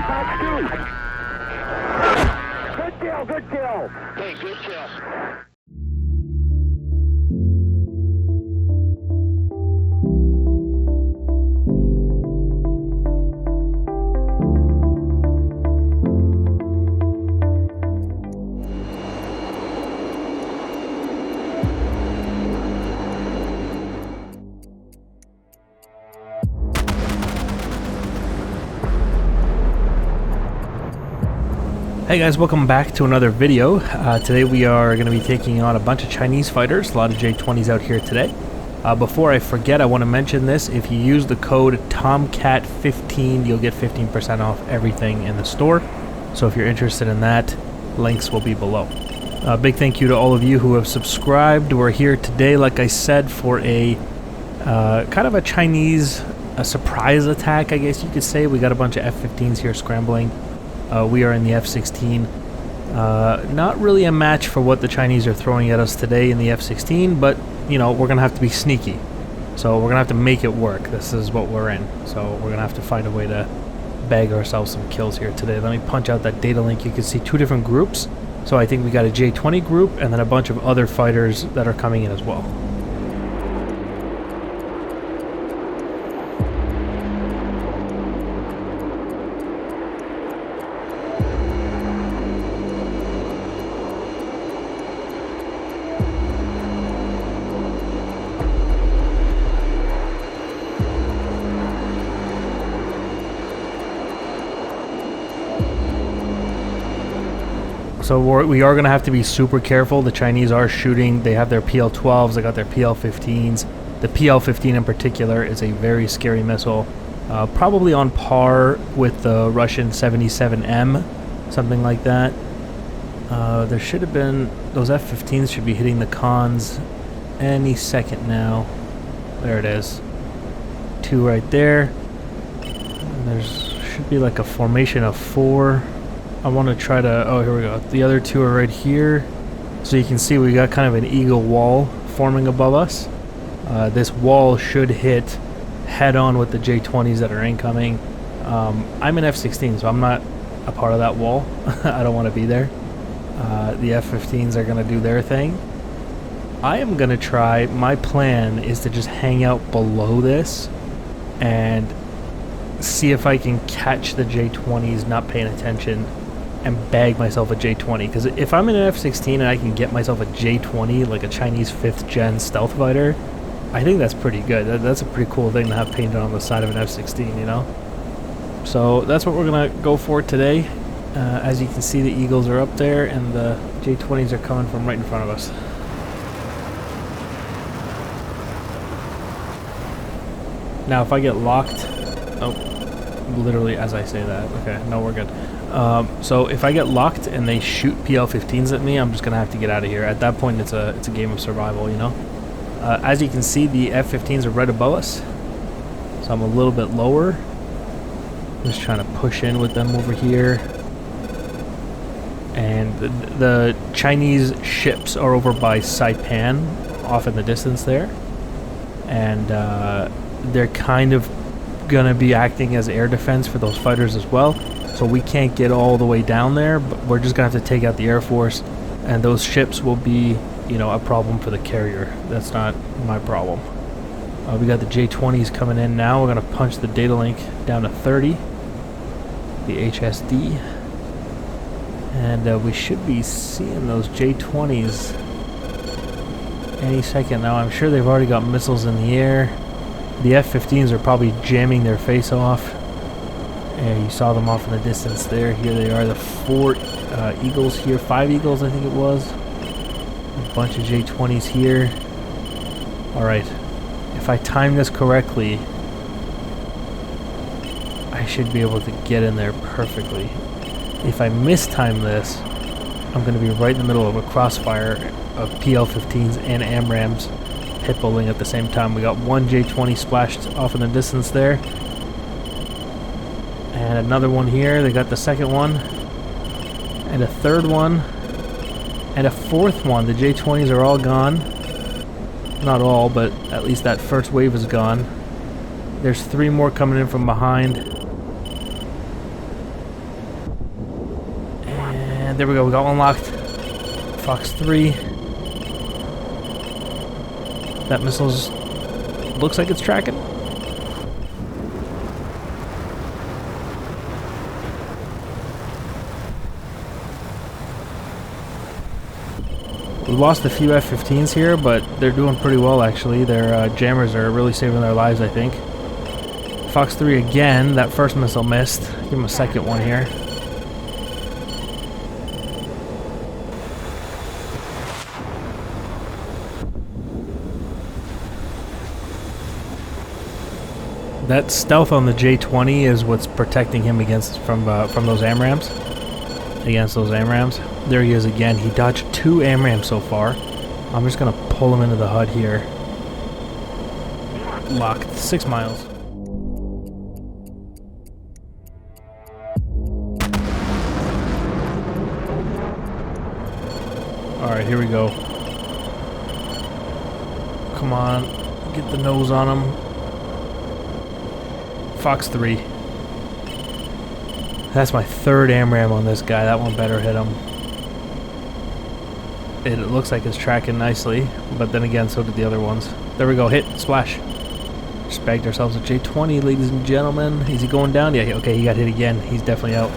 Good kill, good kill. Hey, good kill. Hey guys, welcome back to another video. Today we are going to be taking on a bunch of Chinese fighters, a lot of J-20s out here today. Before I forget, I want to mention this. If you use the code TOMCAT15, you'll get 15% off everything in the store. So if you're interested in that, links will be below. Big thank you to all of you who have subscribed. We're here today, like I said, for a kind of a Chinese surprise attack, I guess you could say. We got a bunch of F-15s here scrambling. We are in the F-16. Not really a match for what the Chinese are throwing at us today in the F-16, but, you know, we're going to have to be sneaky. So we're going to have to make it work. This is what we're in. So we're going to have to find a way to bag ourselves some kills here today. Let me punch out that data link. You can see two different groups. So I think we got a J-20 group and then a bunch of other fighters that are coming in as well. So we are going to have to be super careful. The Chinese are shooting. They have their PL-12s. They got their PL-15s. The PL-15 in particular is a very scary missile. Probably on par with the Russian 77M, something like that. There should have been... Those F-15s should be hitting the cons any second now. There it is. Two right there. And there's should be like a formation of four. I want to try to... Oh, here we go. The other two are right here. So you can see we got kind of an eagle wall forming above us. This wall should hit head-on with the J-20s that are incoming. I'm an F-16, so I'm not a part of that wall. I don't want to be there. The F-15s are going to do their thing. I am going to try... My plan is to just hang out below this and see if I can catch the J-20s not paying attention and bag myself a J-20, because if I'm in an F-16 and I can get myself a J-20, like a Chinese 5th gen stealth fighter, I think that's pretty good. That's a pretty cool thing to have painted on the side of an F-16, you know? So that's what we're going to go for today. As you can see, the Eagles are up there and the J-20s are coming from right in front of us. Now if I get locked... Oh, literally as I say that. Okay, no, we're good. So if I get locked and they shoot PL-15s at me, I'm just gonna have to get out of here. At that point, it's a game of survival, you know. As you can see, the F-15s are right above us, so I'm a little bit lower. Just trying to push in with them over here. And the Chinese ships are over by Saipan, off in the distance there, and they're kind of gonna be acting as air defense for those fighters as well. So we can't get all the way down there, but we're just gonna have to take out the Air Force, and those ships will be, you know, a problem for the carrier. That's not my problem. We got the J-20s coming in now. We're gonna punch the data link down to 30, the HSD, and we should be seeing those J-20s any second now. I'm sure they've already got missiles in the air. The F-15s are probably jamming their face off. And you saw them off in the distance there. Here they are, the 4 Eagles here. 5 Eagles, I think it was. A bunch of J-20s here. Alright. If I time this correctly, I should be able to get in there perfectly. If I mistime this, I'm going to be right in the middle of a crossfire of PL-15s and AMRAAMs pit-bulling at the same time. We got one J-20 splashed off in the distance there. And another one here. They got the second one. And a third one. And a fourth one. The J-20s are all gone. Not all, but at least that first wave is gone. There's 3 more coming in from behind. And there we go, we got one locked. Fox 3. That missile's looks like it's tracking. We lost a few F-15s here, but they're doing pretty well actually. Their jammers are really saving their lives, I think. Fox 3 again, that first missile missed. Give him a second one here. That stealth on the J-20 is what's protecting him against from those AMRAAMs. Against those AMRAAMs. There he is again. He dodged 2 AMRAAMs so far. I'm just gonna pull him into the HUD here. Locked. 6 miles. Alright, here we go. Come on. Get the nose on him. Fox 3. That's my 3rd AMRAAM on this guy. That one better hit him. It looks like it's tracking nicely, but then again, so did the other ones. There we go. Hit. Splash. Just bagged ourselves a J-20, ladies and gentlemen. Is he going down? Yeah, okay, he got hit again. He's definitely out.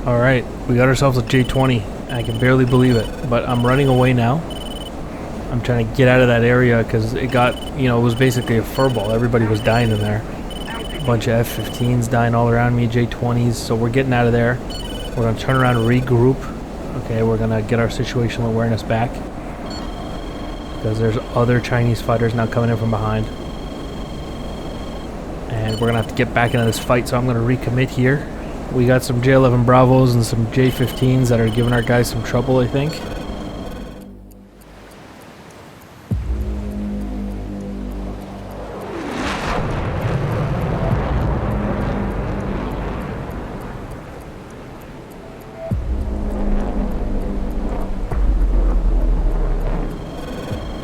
Alright, we got ourselves a J-20. I can barely believe it, but I'm running away now. I'm trying to get out of that area because it got, you know, it was basically a furball. Everybody was dying in there. A bunch of F-15s dying all around me, J-20s, so we're getting out of there. We're going to turn around and regroup. Okay, we're going to get our situational awareness back. Because there's other Chinese fighters now coming in from behind. And we're going to have to get back into this fight, so I'm going to recommit here. We got some J-11 Bravos and some J-15s that are giving our guys some trouble, I think.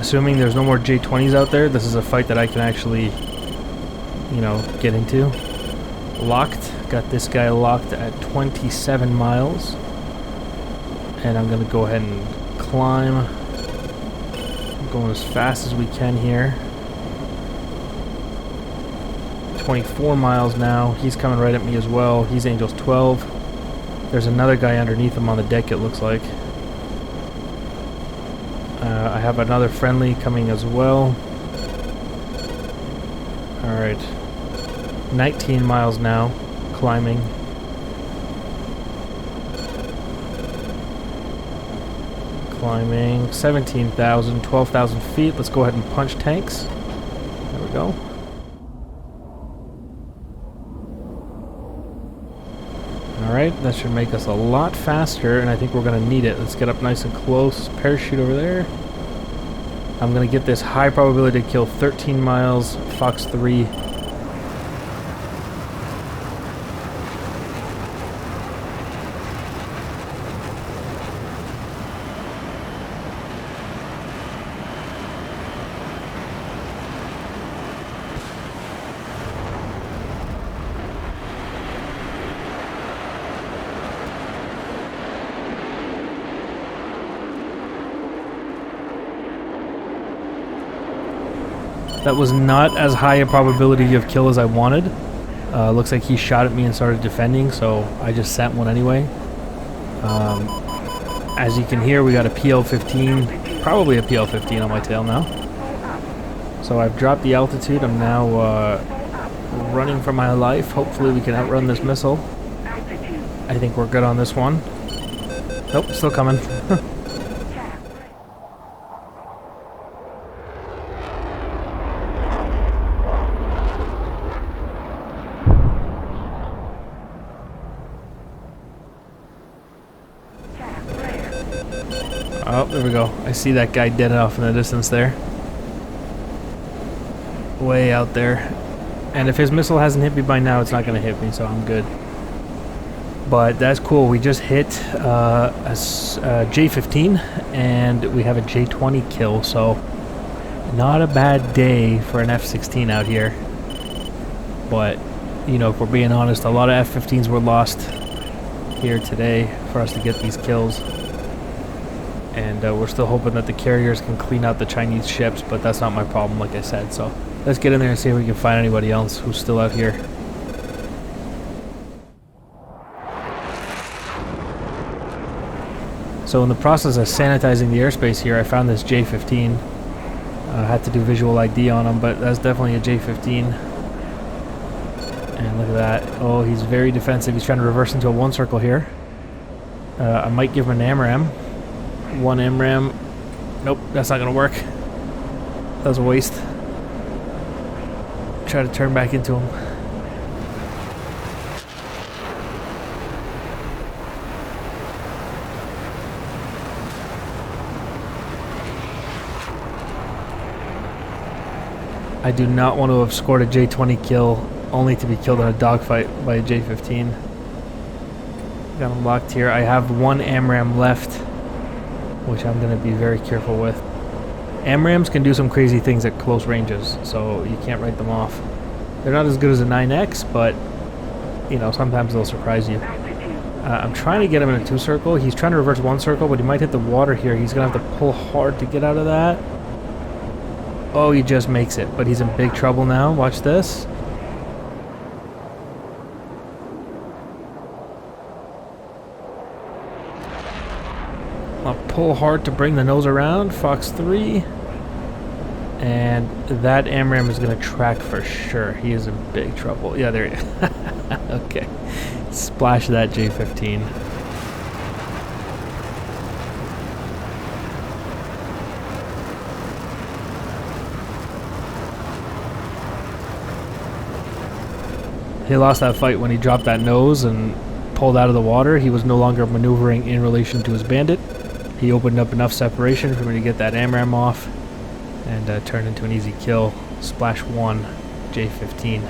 Assuming there's no more J-20s out there, this is a fight that I can actually, you know, get into. Locked. Got this guy locked at 27 miles. And I'm going to go ahead and climb. I'm going as fast as we can here. 24 miles now. He's coming right at me as well. He's Angels 12. There's another guy underneath him on the deck, it looks like. I have another friendly coming as well. Alright. 19 miles now. Climbing. Climbing. 17,000, 12,000 feet. Let's go ahead and punch tanks. There we go. Alright, that should make us a lot faster, and I think we're going to need it. Let's get up nice and close. Parachute over there. I'm going to get this high probability to kill 13 miles. Fox 3. That was not as high a probability of kill as I wanted. Looks like he shot at me and started defending, so I just sent one anyway. As you can hear, we got a PL-15, probably a PL-15 on my tail now. So I've dropped the altitude. I'm now running for my life. Hopefully we can outrun this missile. I think we're good on this one. Nope, still coming. Oh, there we go. I see that guy dead off in the distance there. Way out there. And if his missile hasn't hit me by now, it's not going to hit me, so I'm good. But that's cool. We just hit a J-15 and we have a J-20 kill, so not a bad day for an F-16 out here. But, you know, if we're being honest, a lot of F-15s were lost here today for us to get these kills. And we're still hoping that the carriers can clean out the Chinese ships, but that's not my problem, like I said. So let's get in there and see if we can find anybody else who's still out here. So in the process of sanitizing the airspace here, I found this J-15. I had to do visual ID on him, but that's definitely a J-15. And look at that. Oh, he's very defensive. He's trying to reverse into a one circle here. I might give him an AMRAM. One AMRAM. Nope, that's not going to work. That was a waste. Try to turn back into him. I do not want to have scored a J-20 kill only to be killed in a dogfight by a J-15. Got him locked here. I have one AMRAM left, which I'm going to be very careful with. AMRAMs can do some crazy things at close ranges, so you can't write them off. They're not as good as a 9X, but, you know, sometimes they'll surprise you. I'm trying to get him in a two circle. He's trying to reverse one circle, but he might hit the water here. He's going to have to pull hard to get out of that. Oh, he just makes it, but he's in big trouble now. Watch this. I'll pull hard to bring the nose around. Fox 3. And that AMRAM is going to track for sure. He is in big trouble. Yeah, there he is. Okay. Splash that J-15. He lost that fight when he dropped that nose and pulled out of the water. He was no longer maneuvering in relation to his bandit. He opened up enough separation for me to get that AMRAM off and turn into an easy kill. Splash 1, J-15.